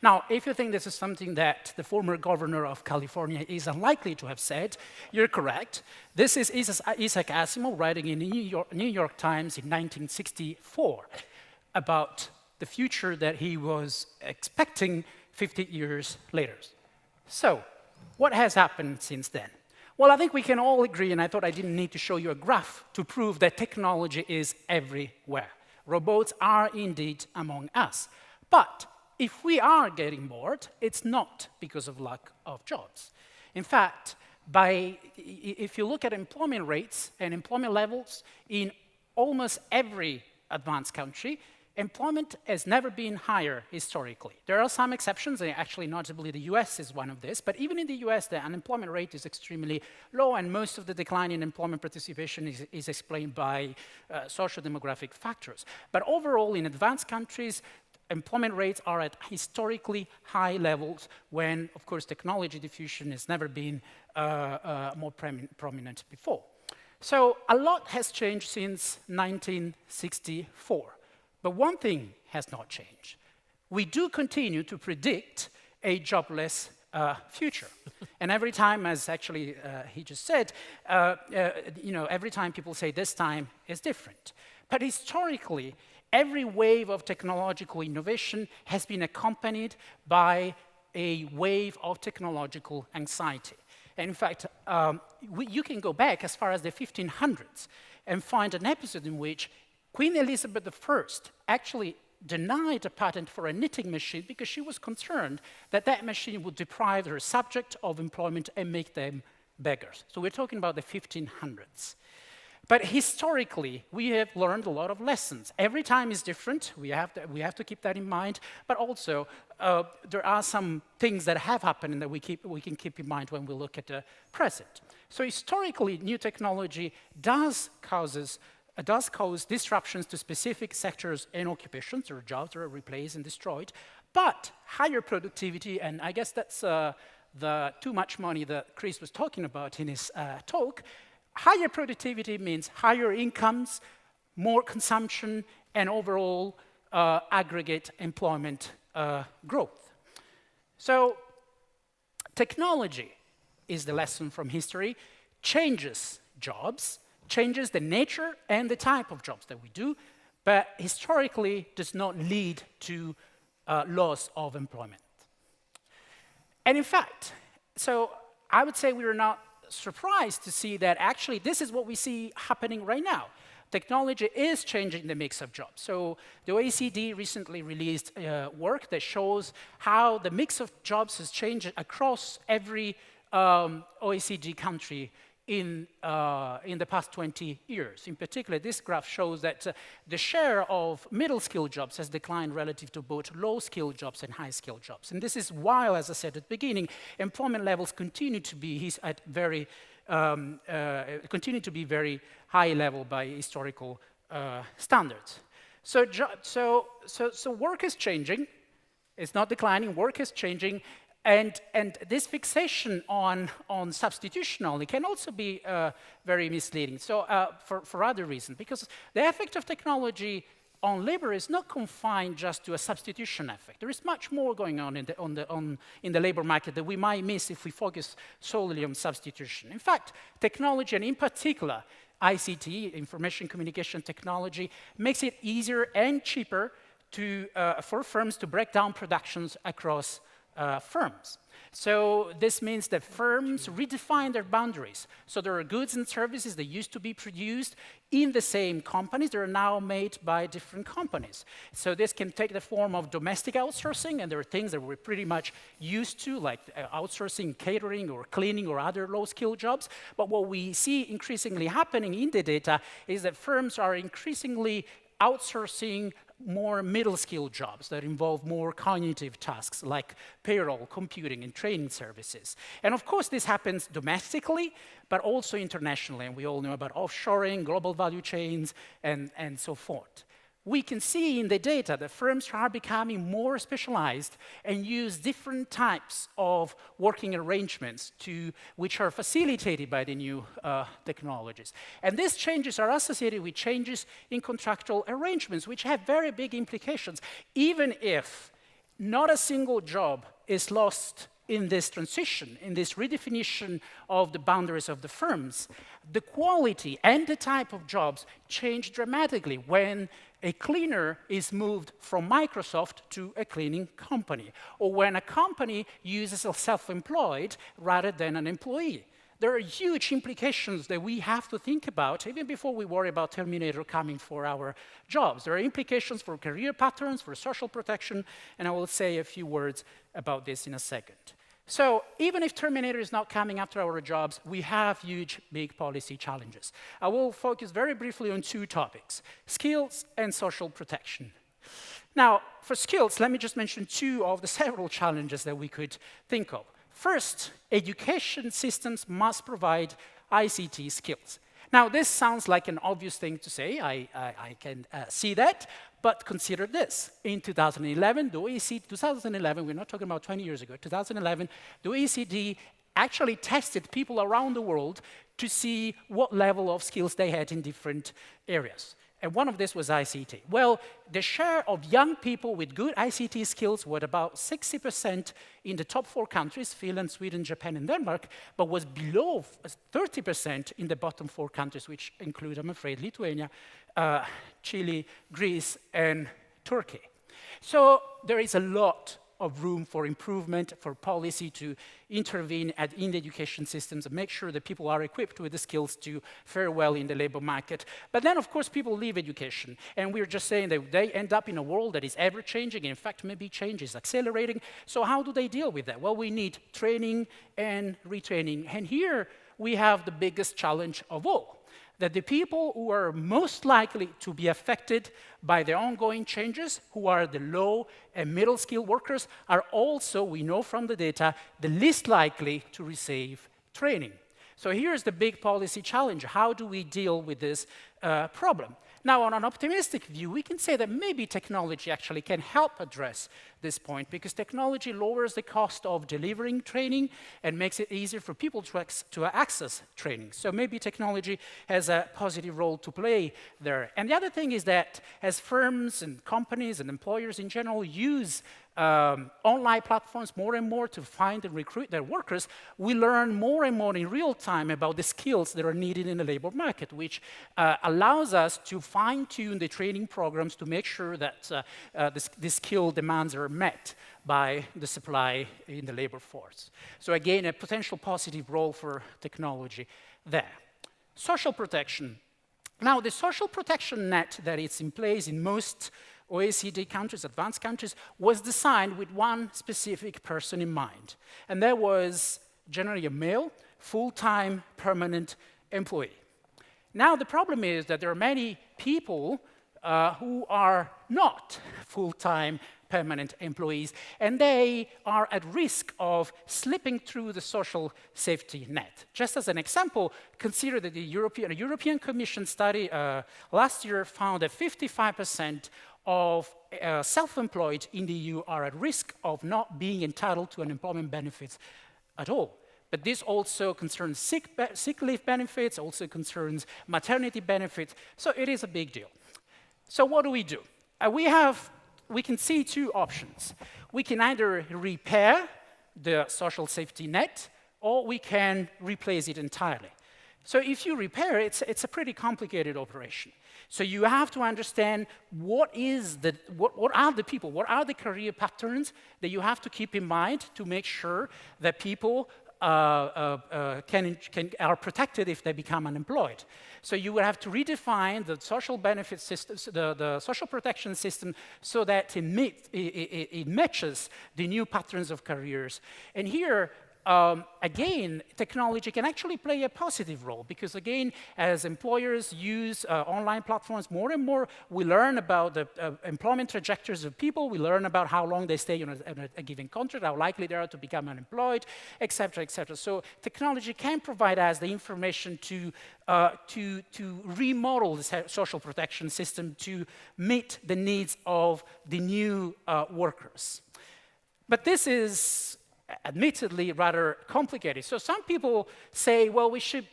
Now, if you think this is something that the former governor of California is unlikely to have said, you're correct. This is Isaac Asimov writing in the New York Times in 1964 about the future that he was expecting 50 years later. So, what has happened since then? Well, I think we can all agree, and I thought I didn't need to show you a graph to prove that technology is everywhere. Robots are indeed among us. But if we are getting bored, it's not because of lack of jobs. In fact, if you look at employment rates and employment levels in almost every advanced country, employment has never been higher historically. There are some exceptions, and actually notably the US is one of this, but even in the US the unemployment rate is extremely low, and most of the decline in employment participation is explained by social demographic factors. But overall, in advanced countries, employment rates are at historically high levels when, of course, technology diffusion has never been more prominent before. So a lot has changed since 1964. But one thing has not changed. We do continue to predict a jobless future. And every time, as actually he just said, every time people say this time is different. But historically, every wave of technological innovation has been accompanied by a wave of technological anxiety. And in fact, you can go back as far as the 1500s and find an episode in which Queen Elizabeth I actually denied a patent for a knitting machine because she was concerned that that machine would deprive her subject of employment and make them beggars. So we're talking about the 1500s. But historically, we have learned a lot of lessons. Every time is different. We have to keep that in mind. But also, there are some things that have happened and that we can keep in mind when we look at the present. So historically, new technology does cause disruptions to specific sectors and occupations, or jobs are replaced and destroyed. But higher productivity, and I guess that's the too much money that Chris was talking about in his talk. Higher productivity means higher incomes, more consumption, and overall aggregate employment growth. So technology is the lesson from history, changes jobs, changes the nature and the type of jobs that we do, but historically does not lead to loss of employment. And in fact, so I would say we are not surprised to see that actually this is what we see happening right now. Technology is changing the mix of jobs. So the OECD recently released work that shows how the mix of jobs has changed across every OECD country in the past 20 years. In particular, this graph shows that the share of middle-skilled jobs has declined relative to both low-skilled jobs and high-skilled jobs. And this is while, as I said at the beginning, employment levels continue to be at very high level by historical standards. So work is changing. It's not declining. Work is changing. And this fixation on substitution only can also be very misleading. So for other reasons, because the effect of technology on labor is not confined just to a substitution effect. There is much more going on in the labor market that we might miss if we focus solely on substitution. In fact, technology, and in particular ICT, information communication technology, makes it easier and cheaper for firms to break down productions across firms. So this means that firms redefine their boundaries. So there are goods and services that used to be produced in the same companies that are now made by different companies. So this can take the form of domestic outsourcing, and there are things that we're pretty much used to, like outsourcing catering or cleaning or other low-skilled jobs. But what we see increasingly happening in the data is that firms are increasingly outsourcing more middle-skilled jobs that involve more cognitive tasks like payroll, computing, and training services. And of course, this happens domestically, but also internationally. And we all know about offshoring, global value chains, and so forth. We can see in the data that firms are becoming more specialized and use different types of working arrangements which are facilitated by the new technologies. And these changes are associated with changes in contractual arrangements, which have very big implications. Even if not a single job is lost in this transition, in this redefinition of the boundaries of the firms, the quality and the type of jobs change dramatically when a cleaner is moved from Microsoft to a cleaning company, or when a company uses a self-employed rather than an employee. There are huge implications that we have to think about, even before we worry about Terminator coming for our jobs. There are implications for career patterns, for social protection, and I will say a few words about this in a second. So even if Terminator is not coming after our jobs, we have huge, big policy challenges. I will focus very briefly on two topics: skills and social protection. Now, for skills, let me just mention two of the several challenges that we could think of. First, education systems must provide ICT skills. Now, this sounds like an obvious thing to say. I can see that. But consider this. In 2011, the OECD, 2011, we're not talking about 20 years ago, 2011, the OECD actually tested people around the world to see what level of skills they had in different areas. And one of this was ICT. Well, the share of young people with good ICT skills was about 60% in the top 4 countries, Finland, Sweden, Japan, and Denmark, but was below 30% in the bottom 4 countries, which include, I'm afraid, Lithuania, Chile, Greece, and Turkey. So there is a lot of room for improvement, for policy to intervene in the education systems and make sure that people are equipped with the skills to fare well in the labor market. But then, of course, people leave education. And we're just saying that they end up in a world that is ever-changing. In fact, maybe change is accelerating. So how do they deal with that? Well, we need training and retraining. And here we have the biggest challenge of all, that the people who are most likely to be affected by the ongoing changes, who are the low and middle-skilled workers, are also, we know from the data, the least likely to receive training. So here's the big policy challenge. How do we deal with this problem? Now, on an optimistic view, we can say that maybe technology actually can help address this point, because technology lowers the cost of delivering training and makes it easier for people to access training. So maybe technology has a positive role to play there. And the other thing is that as firms and companies and employers in general use online platforms more and more to find and recruit their workers, we learn more and more in real time about the skills that are needed in the labor market, which allows us to fine-tune the training programs to make sure that the skill demands are met by the supply in the labor force. So again, a potential positive role for technology there. Social protection. Now, the social protection net that is in place in most OECD countries, advanced countries, was designed with one specific person in mind. And that was generally a male full-time permanent employee. Now, the problem is that there are many people who are not full-time permanent employees, and they are at risk of slipping through the social safety net. Just as an example, consider that the European Commission study last year found that 55% of self-employed in the EU are at risk of not being entitled to unemployment benefits at all. But this also concerns sick leave benefits, also concerns maternity benefits, so it is a big deal. So what do? We can see two options. We can either repair the social safety net, or we can replace it entirely. So if you repair it, it's a pretty complicated operation. So you have to understand what are the career patterns that you have to keep in mind to make sure that people are protected if they become unemployed. So you will have to redefine the social benefit system, the social protection system, so that it matches the new patterns of careers. And here, again, technology can actually play a positive role, because again, as employers use online platforms more and more, we learn about the employment trajectories of people, we learn about how long they stay on a given contract, how likely they are to become unemployed, etc., etc. So technology can provide us the information to remodel the social protection system to meet the needs of the new workers. But this is admittedly rather complicated. So some people say, well, we should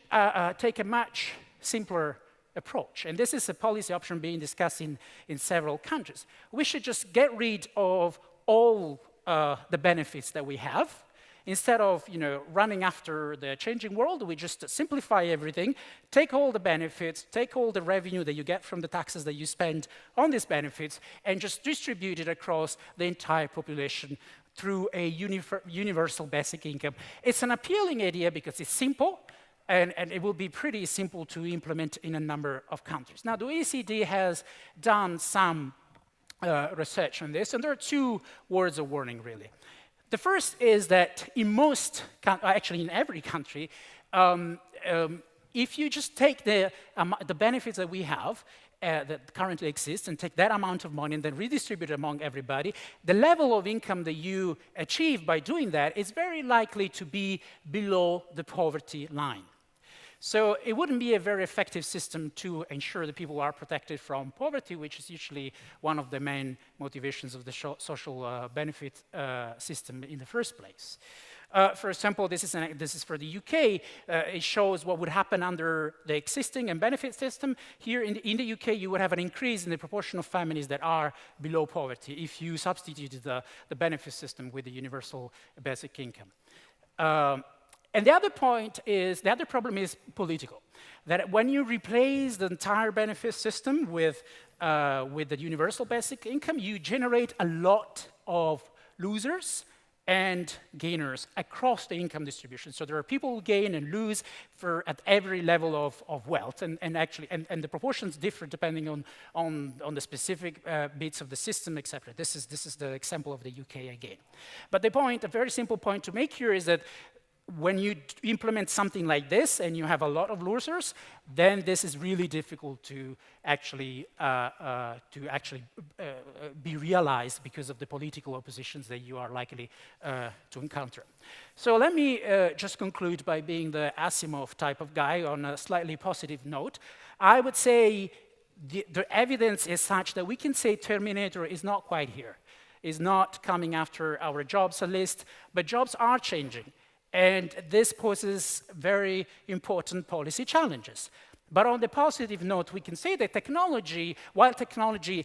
take a much simpler approach. And this is a policy option being discussed in several countries. We should just get rid of all the benefits that we have. Instead of running after the changing world, we just simplify everything, take all the benefits, take all the revenue that you get from the taxes that you spend on these benefits, and just distribute it across the entire population through a universal basic income. It's an appealing idea because it's simple, and it will be pretty simple to implement in a number of countries. Now, the OECD has done some research on this, and there are two words of warning, really. The first is that in actually in every country, if you just take the benefits that we have, that currently exists, and take that amount of money and then redistribute it among everybody, the level of income that you achieve by doing that is very likely to be below the poverty line. So it wouldn't be a very effective system to ensure that people are protected from poverty, which is usually one of the main motivations of the social benefit system in the first place. For example, this is for the UK. It shows what would happen under the existing and benefit system. Here in the UK, you would have an increase in the proportion of families that are below poverty if you substituted the benefit system with the universal basic income. And the other problem is political. That when you replace the entire benefit system with the universal basic income, you generate a lot of losers and gainers across the income distribution. So there are people who gain and lose at every level of wealth, and the proportions differ depending on the specific bits of the system, etc. This is the example of the UK again. But a very simple point to make here is that when you implement something like this and you have a lot of losers, then this is really difficult to actually be realized because of the political oppositions that you are likely to encounter. So let me just conclude by being the Asimov type of guy on a slightly positive note. I would say the evidence is such that we can say Terminator is not quite here, is not coming after our jobs list, but jobs are changing. And this poses very important policy challenges. But on the positive note, we can say that while technology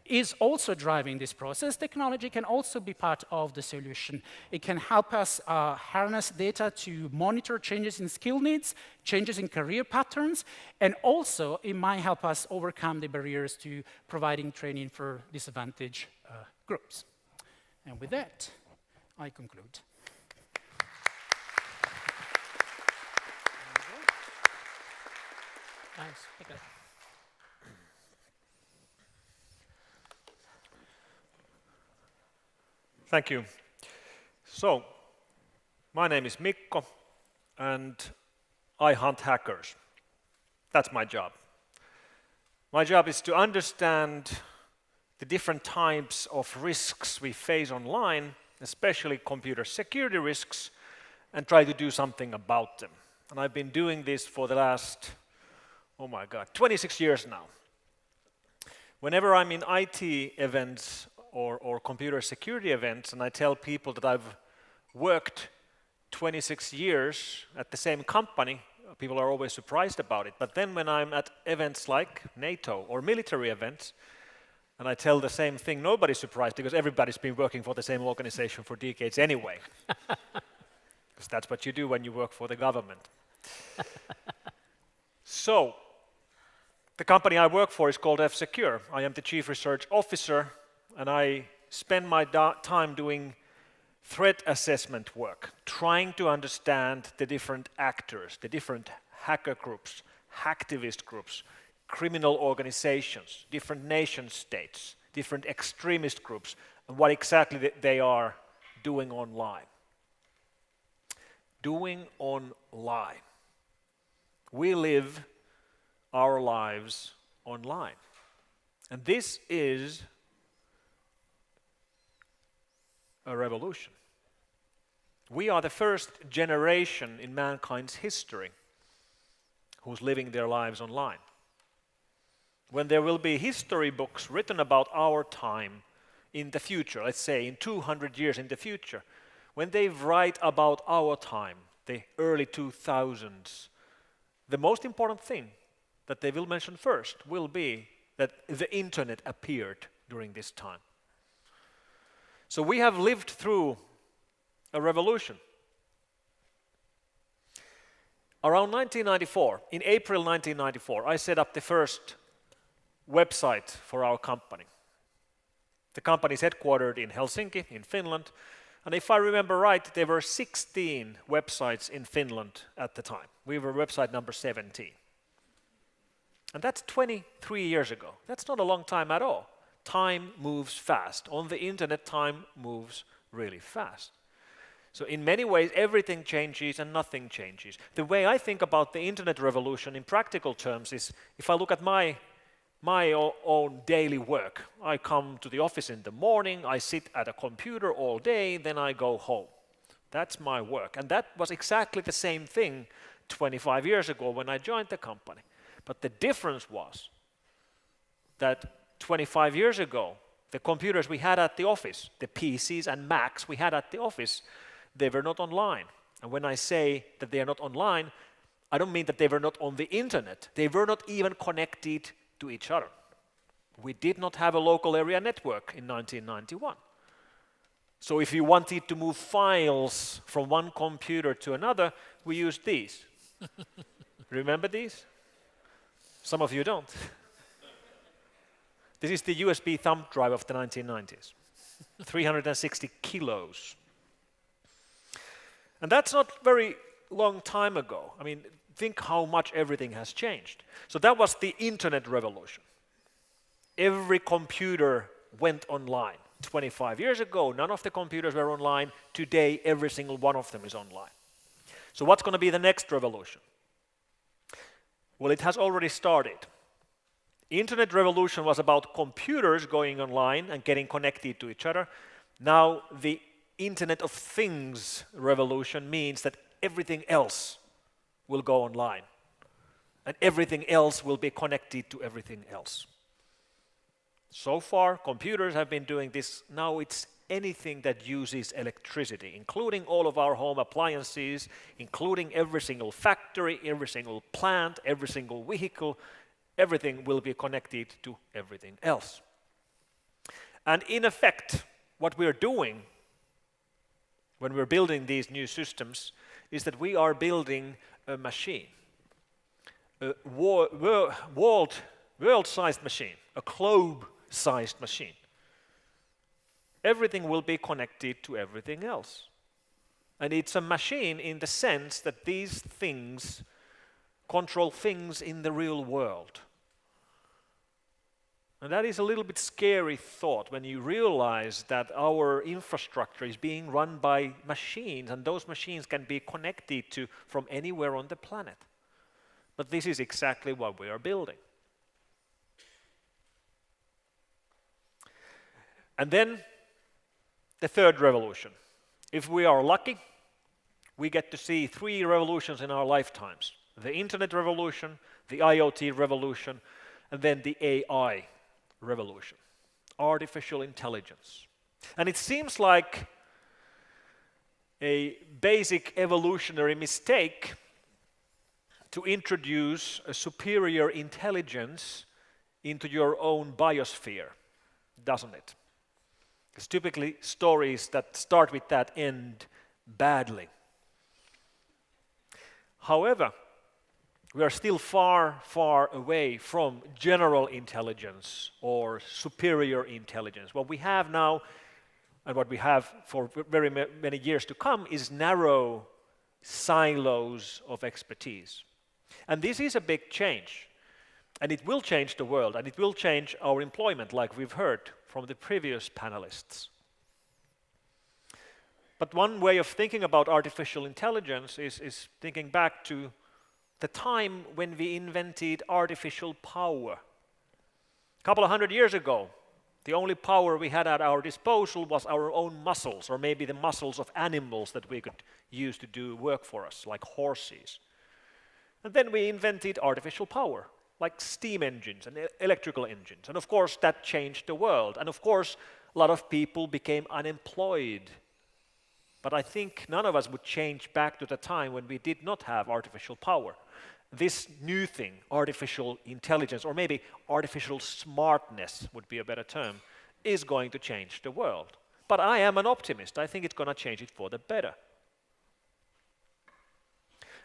is also driving this process, technology can also be part of the solution. It can help us harness data to monitor changes in skill needs, changes in career patterns, and also it might help us overcome the barriers to providing training for disadvantaged groups. And with that, I conclude. Thanks. Mikko. Thank you. So, my name is Mikko. and I hunt hackers. That's my job. My job is to understand the different types of risks we face online, especially computer security risks, and try to do something about them. And I've been doing this for the last, 26 years now. Whenever I'm in IT events or computer security events, and I tell people that I've worked 26 years at the same company, people are always surprised about it. But then when I'm at events like NATO or military events, and I tell the same thing, nobody's surprised because everybody's been working for the same organization for decades anyway. Because that's what you do when you work for the government. So, the company I work for is called F-Secure. I am the Chief Research Officer, and I spend my time doing threat assessment work, trying to understand the different actors, the different hacker groups, hacktivist groups, criminal organizations, different nation states, different extremist groups, and what exactly they are doing online. Doing online. We live our lives online. And this is a revolution. We are the first generation in mankind's history who's living their lives online. When there will be history books written about our time in the future, let's say in 200 years in the future, when they write about our time, the early 2000s, the most important thing that they will mention first will be that the internet appeared during this time. So we have lived through a revolution. Around 1994, in April 1994, I set up the first website for our company. The company is headquartered in Helsinki, in Finland, and if I remember right, there were 16 websites in Finland at the time. We were website number 17. And that's 23 years ago. That's not a long time at all. Time moves fast. On the internet, time moves really fast. So in many ways, everything changes and nothing changes. The way I think about the internet revolution in practical terms is, if I look at my own daily work, I come to the office in the morning, I sit at a computer all day, then I go home. That's my work. And that was exactly the same thing 25 years ago when I joined the company. But the difference was that 25 years ago, the computers we had at the office, the PCs and Macs we had at the office, they were not online. And when I say that they are not online, I don't mean that they were not on the internet. They were not even connected to each other. We did not have a local area network in 1991. So if you wanted to move files from one computer to another, we used these. Remember these? Some of you don't. This is the USB thumb drive of the 1990s. 360 kilos. And that's not very long time ago. I mean, think how much everything has changed. So that was the internet revolution. Every computer went online. 25 years ago, none of the computers were online. Today, every single one of them is online. So what's going to be the next revolution? Well, it has already started. Internet revolution was about computers going online and getting connected to each other. Now the Internet of Things revolution means that everything else will go online. And everything else will be connected to everything else. So far, computers have been doing this. Now it's anything that uses electricity, including all of our home appliances, including every single factory, every single plant, every single vehicle. Everything will be connected to everything else. And in effect, what we're doing when we're building these new systems is that we are building a machine, a world-sized machine, a globe-sized machine. Everything will be connected to everything else. And it's a machine in the sense that these things control things in the real world. And that is a little bit scary thought when you realize that our infrastructure is being run by machines, and those machines can be connected to from anywhere on the planet. But this is exactly what we are building. And then the third revolution. If we are lucky, we get to see 3 revolutions in our lifetimes. The internet revolution, the IoT revolution, and then the AI revolution, artificial intelligence. And it seems like a basic evolutionary mistake to introduce a superior intelligence into your own biosphere, doesn't it? Because typically stories that start with that end badly. However, we are still far, far away from general intelligence or superior intelligence. What we have now, and what we have for very many years to come, is narrow silos of expertise. And this is a big change. And it will change the world, and it will change our employment, like we've heard from the previous panelists. But one way of thinking about artificial intelligence is thinking back to the time when we invented artificial power. A couple of 100 years ago, the only power we had at our disposal was our own muscles, or maybe the muscles of animals that we could use to do work for us, like horses. And then we invented artificial power, like steam engines and electrical engines. And of course, that changed the world. And of course, a lot of people became unemployed. But I think none of us would change back to the time when we did not have artificial power. This new thing, artificial intelligence, or maybe artificial smartness would be a better term, is going to change the world. But I am an optimist. I think it's going to change it for the better.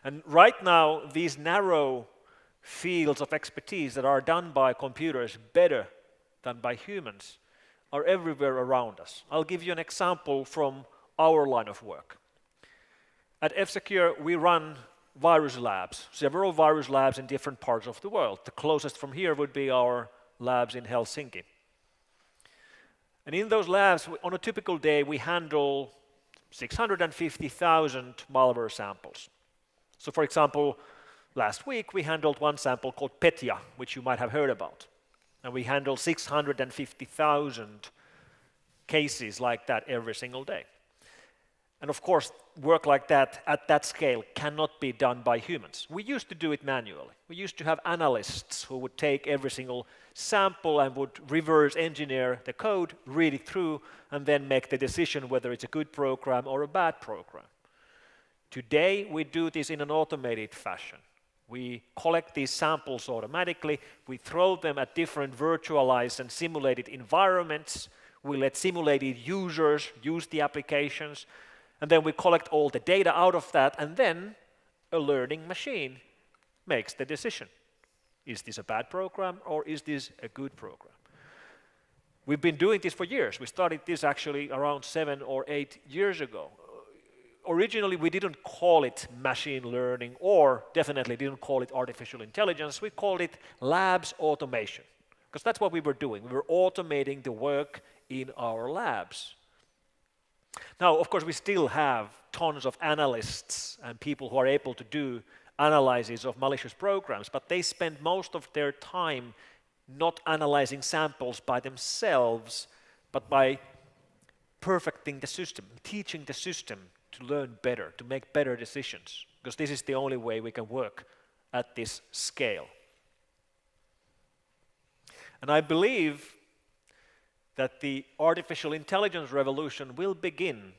And right now, these narrow fields of expertise that are done by computers better than by humans are everywhere around us. I'll give you an example from our line of work. At F-Secure, we run virus labs, several virus labs in different parts of the world. The closest from here would be our labs in Helsinki. And in those labs, on a typical day, we handle 650,000 malware samples. So for example, last week we handled one sample called Petya, which you might have heard about. And we handle 650,000 cases like that every single day. And of course, work like that at that scale cannot be done by humans. We used to do it manually. We used to have analysts who would take every single sample and would reverse engineer the code, read it through, and then make the decision whether it's a good program or a bad program. Today, we do this in an automated fashion. We collect these samples automatically. We throw them at different virtualized and simulated environments. We let simulated users use the applications. And then we collect all the data out of that, and then a learning machine makes the decision. Is this a bad program, or is this a good program? We've been doing this for years. We started this actually around 7 or 8 years ago. Originally, we didn't call it machine learning, or definitely didn't call it artificial intelligence. We called it labs automation, because that's what we were doing. We were automating the work in our labs. Now, of course, we still have tons of analysts and people who are able to do analysis of malicious programs, but they spend most of their time not analyzing samples by themselves, but by perfecting the system, teaching the system to learn better, to make better decisions, because this is the only way we can work at this scale. And I believe that the artificial intelligence revolution will begin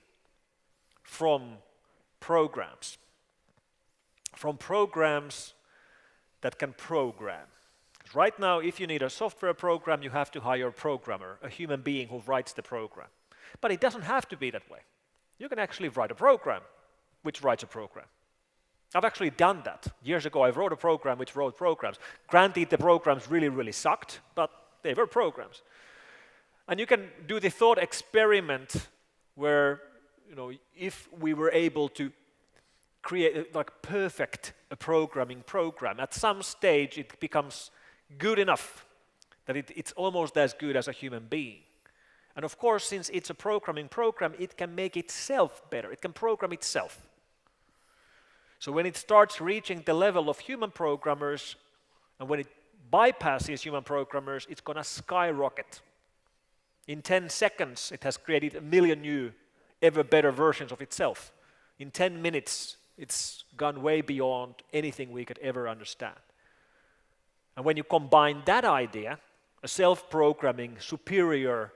from programs that can program. Right now, if you need a software program, you have to hire a programmer, a human being who writes the program. But it doesn't have to be that way. You can actually write a program which writes a program. I've actually done that. Years ago, I wrote a program which wrote programs. Granted, the programs really, really sucked, but they were programs. And you can do the thought experiment where, if we were able to create perfect a programming program, at some stage it becomes good enough that it's almost as good as a human being. And of course, since it's a programming program, it can make itself better. It can program itself. So when it starts reaching the level of human programmers, and when it bypasses human programmers, it's going to skyrocket. In 10 seconds, it has created 1 million new, ever better versions of itself. In 10 minutes, it's gone way beyond anything we could ever understand. And when you combine that idea, a self-programming, superior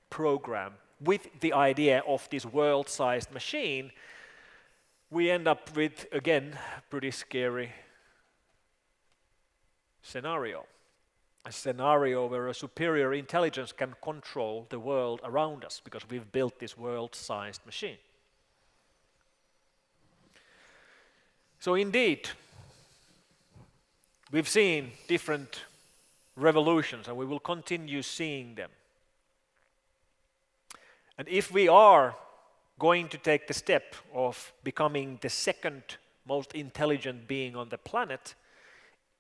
program, with the idea of this world-sized machine, we end up with, again, pretty scary scenario. A scenario where a superior intelligence can control the world around us because we've built this world-sized machine. So indeed, we've seen different revolutions and we will continue seeing them. And if we are going to take the step of becoming the second most intelligent being on the planet,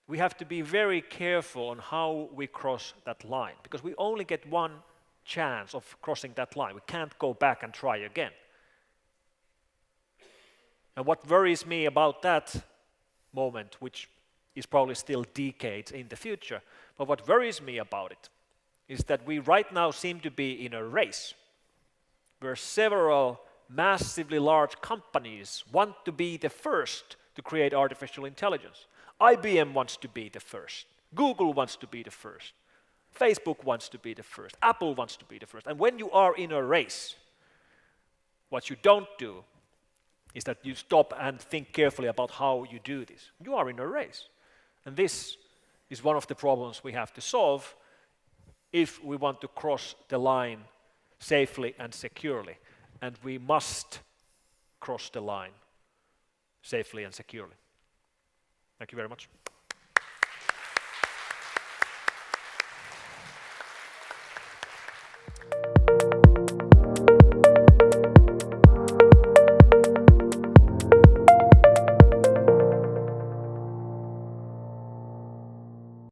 we have to be very careful on how we cross that line, because we only get one chance of crossing that line. We can't go back and try again. And what worries me about that moment, which is probably still decades in the future, but what worries me about it is that we right now seem to be in a race where several massively large companies want to be the first to create artificial intelligence. IBM wants to be the first. Google wants to be the first. Facebook wants to be the first. Apple wants to be the first. And when you are in a race, what you don't do is that you stop and think carefully about how you do this. You are in a race. And this is one of the problems we have to solve if we want to cross the line safely and securely. And we must cross the line safely and securely. Thank you very much.